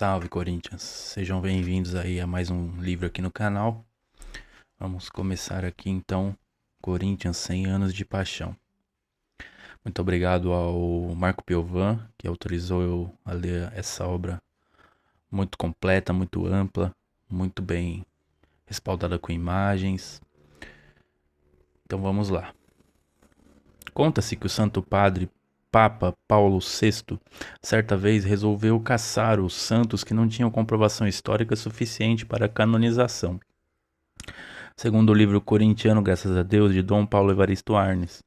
Salve, Corinthians! Sejam bem-vindos aí a mais um livro aqui no canal. Vamos começar aqui então, Corinthians 100 anos de paixão. Muito obrigado ao Marco Piovan, que autorizou eu a ler essa obra muito completa, muito ampla, muito bem respaldada com imagens. Então vamos lá. Conta-se que o Santo Padre Papa Paulo VI, certa vez resolveu caçar os santos que não tinham comprovação histórica suficiente para a canonização. Segundo o livro Corintiano, graças a Deus, de Dom Paulo Evaristo Arnes,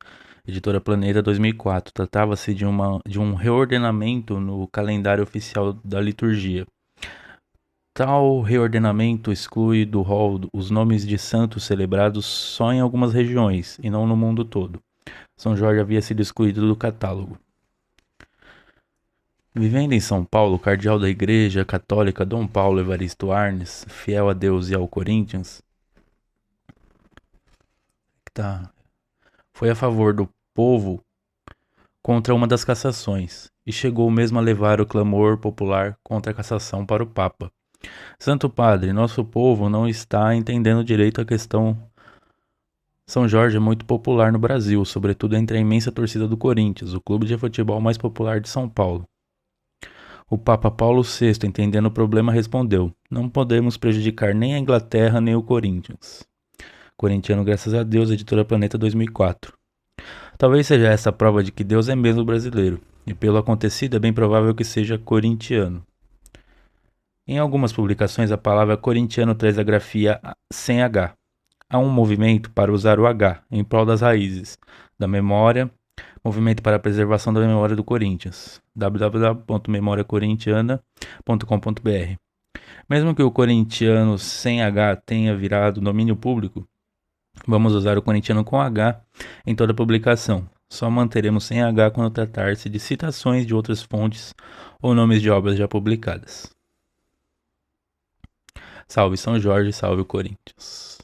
editora Planeta 2004, tratava-se de um reordenamento no calendário oficial da liturgia. Tal reordenamento exclui do rol os nomes de santos celebrados só em algumas regiões, e não no mundo todo. São Jorge havia sido excluído do catálogo. Vivendo em São Paulo, o cardeal da Igreja Católica Dom Paulo Evaristo Arnes, fiel a Deus e ao Corinthians, foi a favor do povo contra uma das cassações, e chegou mesmo a levar o clamor popular contra a cassação para o Papa. Santo Padre, nosso povo não está entendendo direito a questão. São Jorge é muito popular no Brasil, sobretudo entre a imensa torcida do Corinthians, o clube de futebol mais popular de São Paulo. O Papa Paulo VI, entendendo o problema, respondeu: não podemos prejudicar nem a Inglaterra nem o Corinthians. Corintiano, graças a Deus, editora Planeta 2004. Talvez seja essa a prova de que Deus é mesmo brasileiro, e pelo acontecido é bem provável que seja corintiano. Em algumas publicações, a palavra corintiano traz a grafia sem H. Há um movimento para usar o H em prol das raízes, da memória, movimento para a preservação da memória do Corinthians, www.memoriacorintiana.com.br. Mesmo que o corintiano sem H tenha virado domínio público, vamos usar o corintiano com H em toda publicação. Só manteremos sem H quando tratar-se de citações de outras fontes ou nomes de obras já publicadas. Salve São Jorge, salve o Corinthians.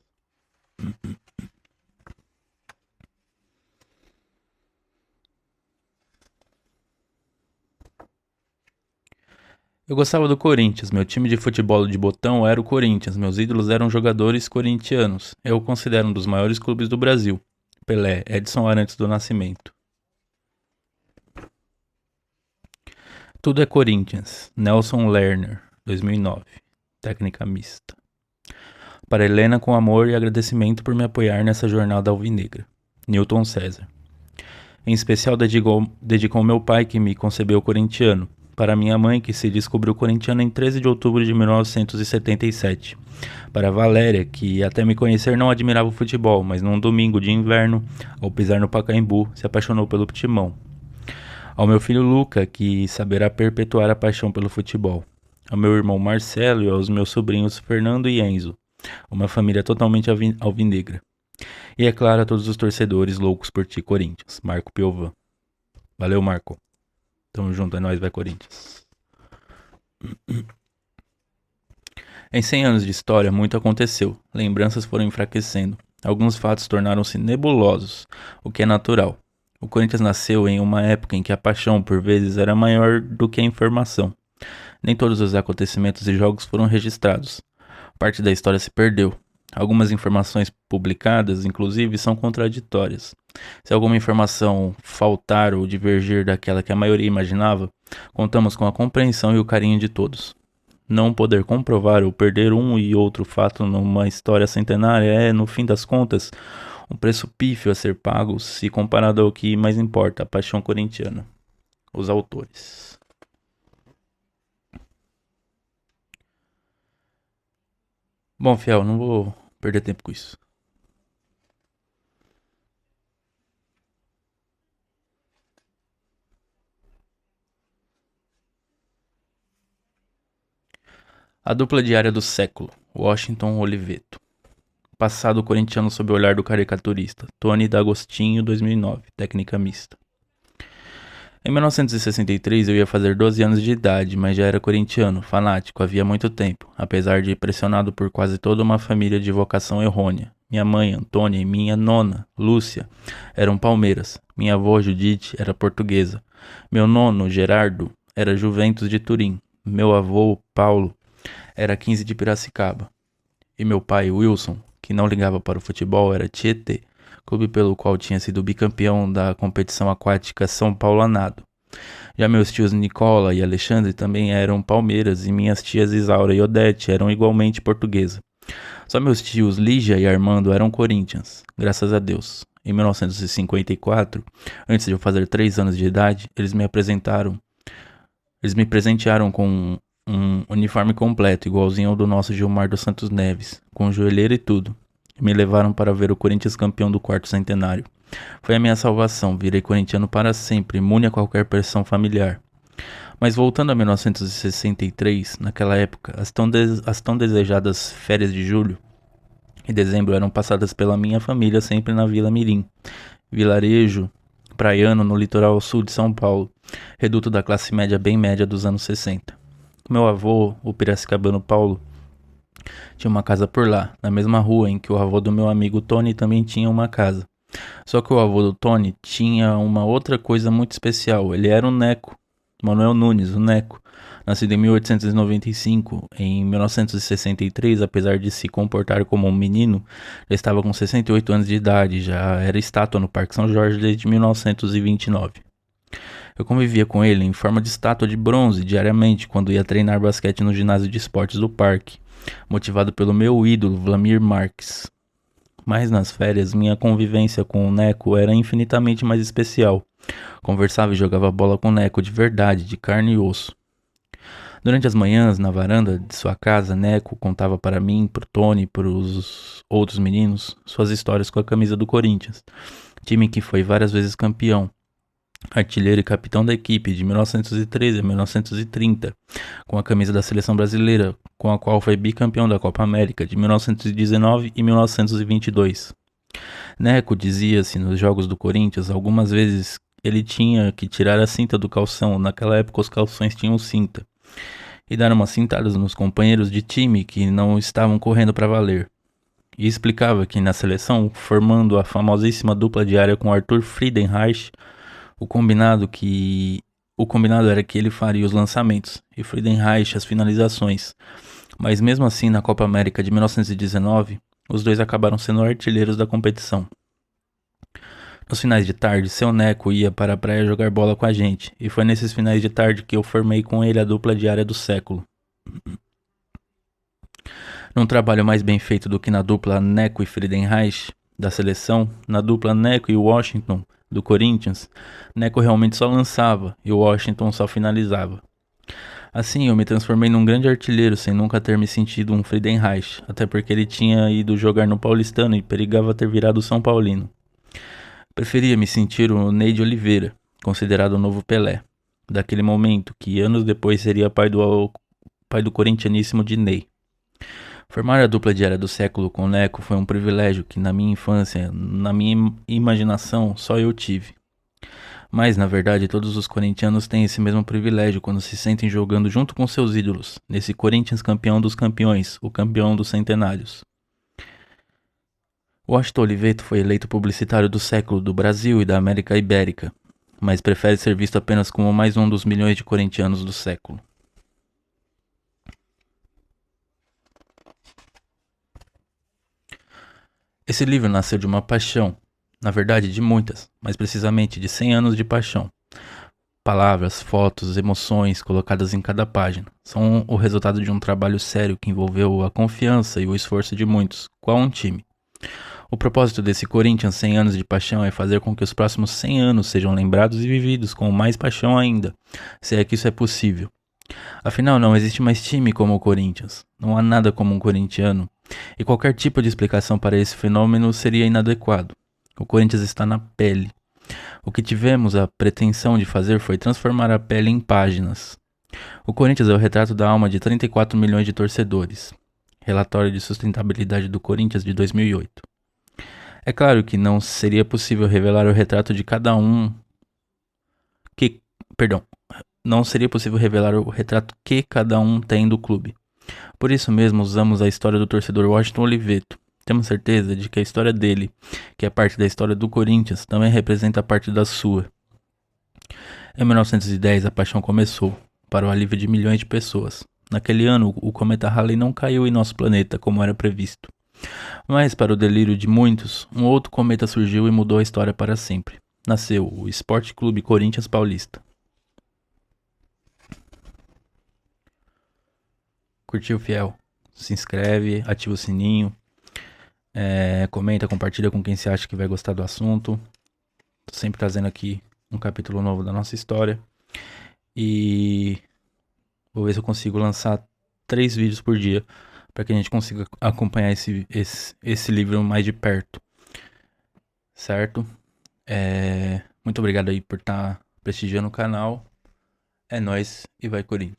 Eu gostava do Corinthians, meu time de futebol de botão era o Corinthians, meus ídolos eram jogadores corintianos. Eu o considero um dos maiores clubes do Brasil. Pelé, Edson Arantes do Nascimento. Tudo é Corinthians, Nelson Lerner, 2009, técnica mista. Para Helena, com amor e agradecimento por me apoiar nessa jornada alvinegra. Newton César. Em especial dedicou ao meu pai, que me concebeu corintiano. Para minha mãe, que se descobriu corintiana em 13 de outubro de 1977. Para Valéria, que até me conhecer não admirava o futebol, mas num domingo de inverno, ao pisar no Pacaembu, se apaixonou pelo timão. Ao meu filho Luca, que saberá perpetuar a paixão pelo futebol. Ao meu irmão Marcelo e aos meus sobrinhos Fernando e Enzo. Uma família totalmente alvinegra. E é claro a todos os torcedores loucos por ti, Corinthians. Marco Piovan. Valeu, Marco. Tamo junto, é nóis, vai Corinthians. Em 100 anos de história, muito aconteceu. Lembranças foram enfraquecendo. Alguns fatos tornaram-se nebulosos, o que é natural. O Corinthians nasceu em uma época em que a paixão, por vezes, era maior do que a informação. Nem todos os acontecimentos e jogos foram registrados. Parte da história se perdeu. Algumas informações publicadas, inclusive, são contraditórias. Se alguma informação faltar ou divergir daquela que a maioria imaginava, contamos com a compreensão e o carinho de todos. Não poder comprovar ou perder um e outro fato numa história centenária é, no fim das contas, um preço pífio a ser pago se comparado ao que mais importa, a paixão corintiana. Os autores. Bom, fiel, não vou perder tempo com isso. A dupla diária do século, Washington Oliveto. Passado corintiano sob o olhar do caricaturista, Tony D'Agostinho, 2009, técnica mista. Em 1963 eu ia fazer 12 anos de idade, mas já era corintiano, fanático, havia muito tempo, apesar de pressionado por quase toda uma família de vocação errônea. Minha mãe, Antônia, e minha nona, Lúcia, eram palmeiras. Minha avó, Judite, era portuguesa. Meu nono, Gerardo, era Juventus de Turim. Meu avô, Paulo, era 15 de Piracicaba. E meu pai, Wilson, que não ligava para o futebol, era Tietê, clube pelo qual tinha sido bicampeão da competição aquática São Paulo a nado. Já meus tios Nicola e Alexandre também eram Palmeiras e minhas tias Isaura e Odete eram igualmente portuguesa. Só meus tios Lígia e Armando eram Corinthians, graças a Deus. Em 1954, antes de eu fazer 3 anos de idade, eles me presentearam com um uniforme completo, igualzinho ao do nosso Gilmar dos Santos Neves, com joelheira e tudo. Me levaram para ver o Corinthians campeão do quarto centenário. Foi a minha salvação, virei corintiano para sempre, imune a qualquer pressão familiar. Mas voltando a 1963, naquela época, as tão desejadas férias de julho e dezembro eram passadas pela minha família sempre na Vila Mirim, vilarejo praiano no litoral sul de São Paulo, reduto da classe média bem média dos anos 60. Meu avô, o piracicabano Paulo, tinha uma casa por lá, na mesma rua em que o avô do meu amigo Tony também tinha uma casa. Só que o avô do Tony tinha uma outra coisa muito especial, ele era um Neco, Manuel Nunes, o Neco. Nascido em 1895, em 1963, apesar de se comportar como um menino, já estava com 68 anos de idade, já era estátua no Parque São Jorge desde 1929. Eu convivia com ele em forma de estátua de bronze diariamente quando ia treinar basquete no ginásio de esportes do parque, motivado pelo meu ídolo Vlamir Marques. Mas nas férias, minha convivência com o Neco era infinitamente mais especial. Conversava e jogava bola com o Neco de verdade, de carne e osso. Durante as manhãs, na varanda de sua casa, Neco contava para mim, para o Tony e para os outros meninos suas histórias com a camisa do Corinthians, time que foi várias vezes campeão, artilheiro e capitão da equipe de 1913 a 1930, com a camisa da seleção brasileira, com a qual foi bicampeão da Copa América de 1919 e 1922. Neco dizia-se nos jogos do Corinthians algumas vezes ele tinha que tirar a cinta do calção, naquela época os calções tinham cinta, e dar umas cintadas nos companheiros de time que não estavam correndo para valer. E explicava que na seleção, formando a famosíssima dupla diária com Arthur Friedenreich, o combinado era que ele faria os lançamentos e Friedenreich as finalizações. Mas mesmo assim, na Copa América de 1919, os dois acabaram sendo artilheiros da competição. Nos finais de tarde, seu Neco ia para a praia jogar bola com a gente, e foi nesses finais de tarde que eu formei com ele a dupla diária do século. Num trabalho mais bem feito do que na dupla Neco e Friedenreich da seleção, na dupla Neco e Washington do Corinthians, Neco realmente só lançava e Washington só finalizava. Assim, eu me transformei num grande artilheiro sem nunca ter me sentido um Friedenreich, até porque ele tinha ido jogar no Paulistano e perigava ter virado São Paulino. Preferia me sentir o Neide Oliveira, considerado o novo Pelé, daquele momento que anos depois seria pai do corintianíssimo Diney. Formar a dupla diária do século com o Neco foi um privilégio que na minha infância, na minha imaginação, só eu tive. Mas, na verdade, todos os corintianos têm esse mesmo privilégio quando se sentem jogando junto com seus ídolos, nesse Corinthians campeão dos campeões, o campeão dos centenários. Washington Oliveto foi eleito publicitário do século do Brasil e da América Ibérica, mas prefere ser visto apenas como mais um dos milhões de corintianos do século. Esse livro nasceu de uma paixão, na verdade de muitas, mas precisamente de 100 anos de paixão. Palavras, fotos, emoções colocadas em cada página são o resultado de um trabalho sério que envolveu a confiança e o esforço de muitos, qual um time. O propósito desse Corinthians 100 anos de paixão é fazer com que os próximos 100 anos sejam lembrados e vividos com mais paixão ainda, se é que isso é possível. Afinal, não existe mais time como o Corinthians, não há nada como um corintiano, e qualquer tipo de explicação para esse fenômeno seria inadequado. O Corinthians está na pele. O que tivemos a pretensão de fazer foi transformar a pele em páginas. O Corinthians é o retrato da alma de 34 milhões de torcedores. Relatório de sustentabilidade do Corinthians de 2008. É claro que não seria possível revelar o retrato de cada um não seria possível revelar o retrato que cada um tem do clube. Por isso mesmo usamos a história do torcedor Washington Oliveto. Temos certeza de que a história dele, que é parte da história do Corinthians, também representa parte da sua. Em 1910 a paixão começou, para o alívio de milhões de pessoas. Naquele ano, o cometa Halley não caiu em nosso planeta como era previsto. Mas, para o delírio de muitos, um outro cometa surgiu e mudou a história para sempre. Nasceu o Esporte Clube Corinthians Paulista. Curtiu, fiel? Se inscreve, ativa o sininho, comenta, compartilha com quem você acha que vai gostar do assunto. Tô sempre trazendo aqui um capítulo novo da nossa história. E vou ver se eu consigo lançar 3 vídeos por dia para que a gente consiga acompanhar esse livro mais de perto. Certo? Muito obrigado aí por estar prestigiando o canal. É nóis e vai Corinthians.